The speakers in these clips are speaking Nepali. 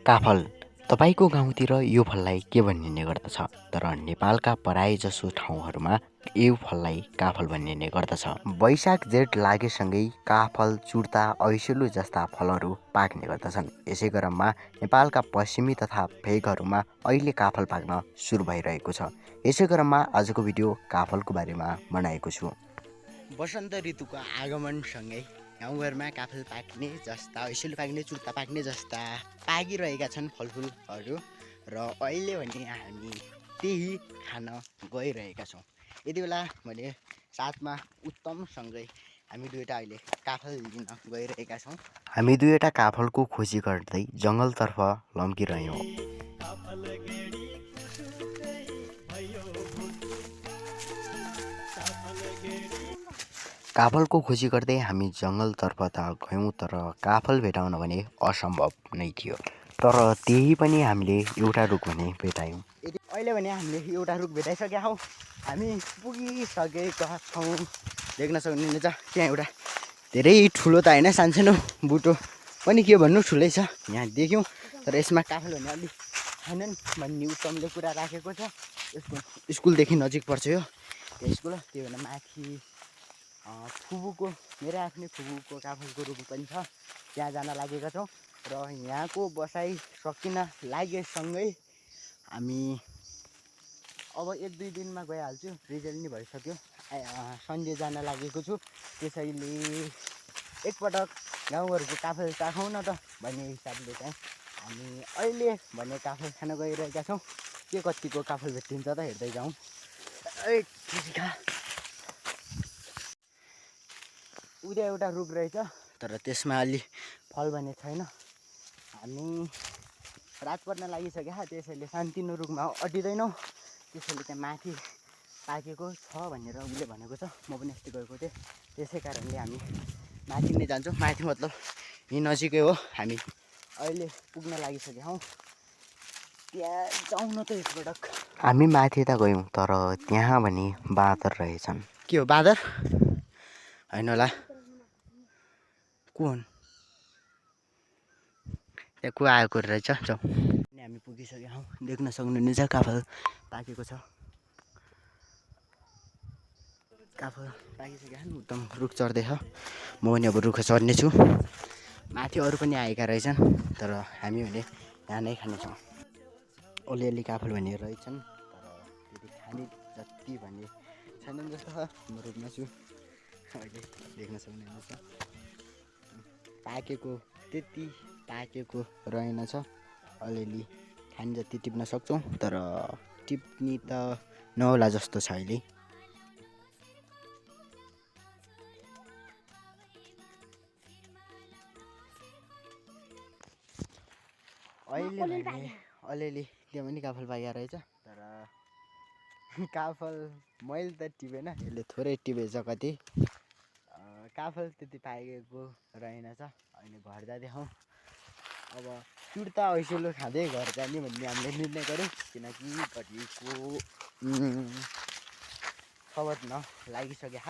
काफल तपाईँको गाउँतिर यो फललाई के भनिने गर्दछ? तर नेपालका प्रायजसो ठाउँहरूमा यो फललाई काफल भनिने गर्दछ। वैशाख जेठ लागेसँगै काफल, चुड्ता, ऐसेलु जस्ता फलहरू पाक्ने गर्दछन्। यसै क्रममा नेपालका पश्चिमी तथा भेगहरूमा अहिले काफल पाक्न सुरु भइरहेको छ। यसै क्रममा आजको भिडियो काफलको बारेमा बनाएको छु। वसन्त ऋतुको आगमनसँगै गाउँघरमा काफल पाक्ने जस्ता, ऐसेलु पाक्ने, चुड्ता पाक्ने जस्ता पाकिरहेका छन् फलफुलहरू र अहिले भने हामी त्यही खान गइरहेका छौँ। यति बेला मैले साथमा उत्तमसँगै हामी दुईवटा अहिले काफल लिन गइरहेका छौँ। हामी दुईवटा काफलको खोजी गर्दै जङ्गलतर्फ लम्किरह्यौँ। काफलको खोजी गर्दै हामी जङ्गलतर्फ त गयौँ, तर काफल भेटाउन भने असम्भव नै थियो। तर त्यही पनि हामीले एउटा रुख भने भेटायौँ। अहिले भने हामीले एउटा रुख भेटाइसकेका छौँ। हामी पुगिसकेका छौँ। देख्न सक्नुहुन्छ त्यहाँ एउटा धेरै ठुलो त होइन, सानसानो बुटो पनि के भन्नु ठुलै छ यहाँ देख्यौँ। तर यसमा काफल भने अलिक छैनन् भन्ने उत्तमले कुरा राखेको छ। यसको स्कुलदेखि नजिक पर्छ यो स्कुल। त्यो भएर माथि फुपूको, मेरो आफ्नै फुपूको काफलको रुख पनि छ, त्यहाँ जान लागेका छौँ। र यहाँको बसाइ सकिन लागेसँगै हामी अब 1-2 दिनमा गइहाल्छु। रिजल्ट नि भइसक्यो। सन्डे जान लागेको छु। त्यसैले एकपटक गाउँघरको काफल चाखौँ न त भन्ने हिसाबले चाहिँ हामी अहिले भने काफल खान गइरहेका छौँ। के कतिको काफल भेटिन्छ त हेर्दै जाउँ। उता एउटा रुख रहेछ, तर त्यसमा अलि फल भने छैन। हामी रात पर्न लागिसक्यो, त्यसैले सानोतिनो रुखमा अटिँदैनौँ। त्यसैले त्यहाँ माथि पाकेको छ भनेर उसले भनेको छ। म पनि अस्ति गएको थिएँ, त्यसै कारणले हामी माथि नै जान्छौँ। माथि मतलब यहीँ नजिकै हो। हामी अहिले पुग्न लागिसकेका छौँ। त्यहाँ जाउँ न त एकपटक। हामी माथि त गयौँ, तर त्यहाँ भने बाँदर रहेछन्। के हो बाँदर? होइन होला, को हुन्? त्यहाँ को आएको रहेछ। जाउँ। हामी पुगिसकेका छौँ। देख्न सक्नुहुन्छ काफल पाकेको छ। काफल पाकिसकेका छन्। उत्तम रुख चढ्दैछ। म पनि अब रुख चढ्नेछु। माथि अरू पनि आएका रहेछन्, तर हामी भने यहाँ नै खानेछौँ। अलिअलि काफल भने रहेछन्, तर त्यति खाने जति भने छैनन् जस्तो छ। म रुखमा छु अहिले, देख्न सक्नुहुन्छ। पाकेको त्यति पाकेको रहेनछ। अलिअलि खाने जति टिप्न सक्छौँ, तर टिप्ने त नहोला जस्तो छ अहिले। अहिले भने अलिअलि त्यहाँ पनि काफल पाकेको रहेछ, तर काफल मैले त टिपेन, यसले थोरै टिपेछ कति। काफल त्यति पाकेको रहेनछ। अहिले घर जाँदैछौँ। अब चुड्ता ऐसेलु खाँदै घर जाने भन्ने हामीले निर्णय गऱ्यौँ, किनकि घडीको 6 बज्न लागिसक्यो।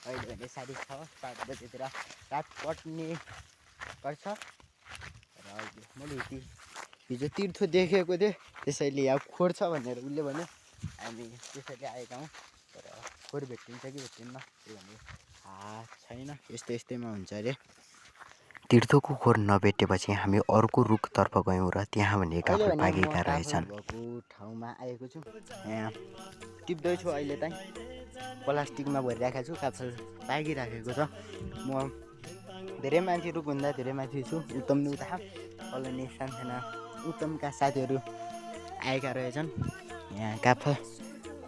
अहिले भने 6:30-7 बजेतिर रात पर्ने गर्छ। र मैले हिजो तीर्थ देखेको थिएँ, त्यसैले यहाँ खोर छ भनेर उसले भन्यो। हामी त्यसैले आएका हौँ, तर खोर भेटिन्छ कि भेटिन्न त्यो भने थाहा छैन। यस्तैमा हुन्छ अरे। तीर्थको खोर नभेटेपछि हामी अर्को रुखतर्फ गयौँ र त्यहाँ भने काफल पाकेका रहेछन्। भएको ठाउँमा आएको छु। यहाँ टिप्दैछु अहिले चाहिँ। प्लास्टिकमा भरिराखेको छु। काफल पाकिराखेको छ। म धेरै माथि रुखभन्दा धेरै माथि छु। उत्तमले उता कलोनी सानसाना उत्तमका साथीहरू आएका रहेछन्। यहाँ काफल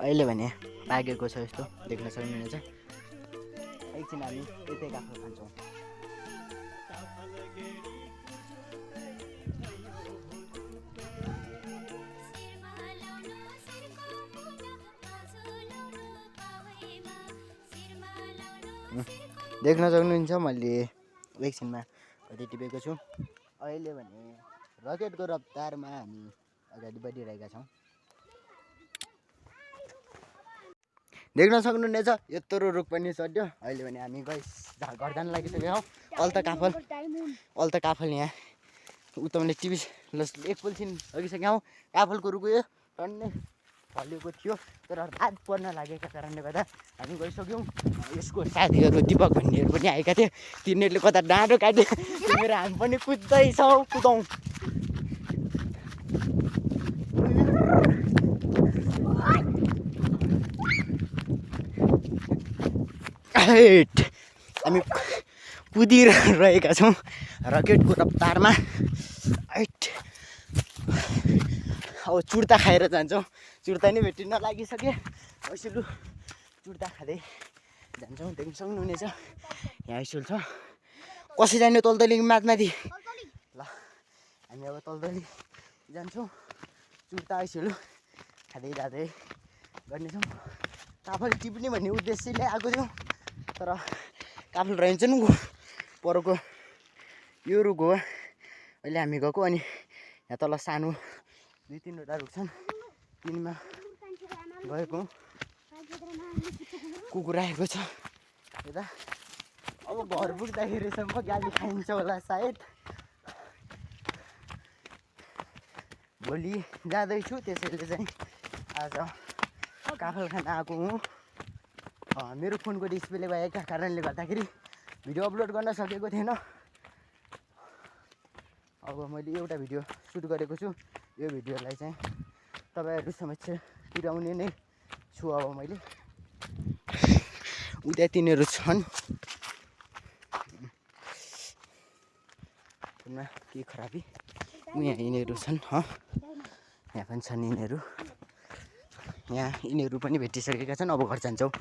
अहिले भने पाकेको छ, यस्तो देख्न सक्नुहुन्छ। एकछिन हामी यतै काफल खान्छौँ। देख्न सक्नुहुन्छ मैले एकछिनमा कति टिपेको छु। अहिले भने रकेटको रफ्तारमा हामी अगाडि बढिरहेका छौँ। देख्न सक्नुहुनेछ यत्रो रुख पनि चढ्यो। अहिले भने हामी घर जान लागिसकेका छौँ। अहिले त काफल यहाँ उताउने टिभी एकपल्सिन लगिसक्यौँ काफलको रुख गयो टन्नै फलेको थियो तर रात पर्न लागेका कारणले गर्दा हामी गइसक्यौँ यसको साथीहरू दिपक भन्नेहरू पनि आएका थिए तिनीहरूले कता डाँडो काट्यो तिमीहरू हामी पनि कुद्दैछौँ कुदाउँ हामी कुदिरहेका छौँ रकेटको रफ्तारमा अब चुर्ता खाएर जान्छौँ चुर्ता नै भेटिन लागिसके ऐसुलु चुर्ता खाँदै जान्छौँ देख्न सक्नुहुनेछ यहाँ ऐसुल छ कसै जाने तलतली माथि ल हामी अब तलतली जान्छौँ चुर्ता ऐसुलु खाँदै जाँदै गर्नेछौँ काफल टिप्ने भन्ने उद्देश्यले आएको थियौँ तर काफल रहन्छ नि परको यो रुख हो अहिले हामी गएको अनि यहाँ तल सानो 2-3वटा रुख छन् तिनमा गएको कुकुर आएको छ यता अब घर पुग्दाखेरिसम्म गाली खाइन्छ होला सायद भोलि जाँदैछु त्यसैले चाहिँ आज काफल खान आएको हुँ मेरो फोनको डिस्प्ले गएका कारणले गर्दाखेरि भिडियो अपलोड गर्न सकेको थिएन अब मैले एउटा भिडियो सुट गरेको छु यो भिडियोलाई चाहिँ तपाईँहरू समक्ष पुर्याउने नै छु अब मैले उता तिनीहरू छन् के खराबी यहाँ यिनीहरू छन् यहाँ पनि छन् यिनीहरू यहाँ यिनीहरू पनि भेटिसकेका छन् अब घर जान्छौँ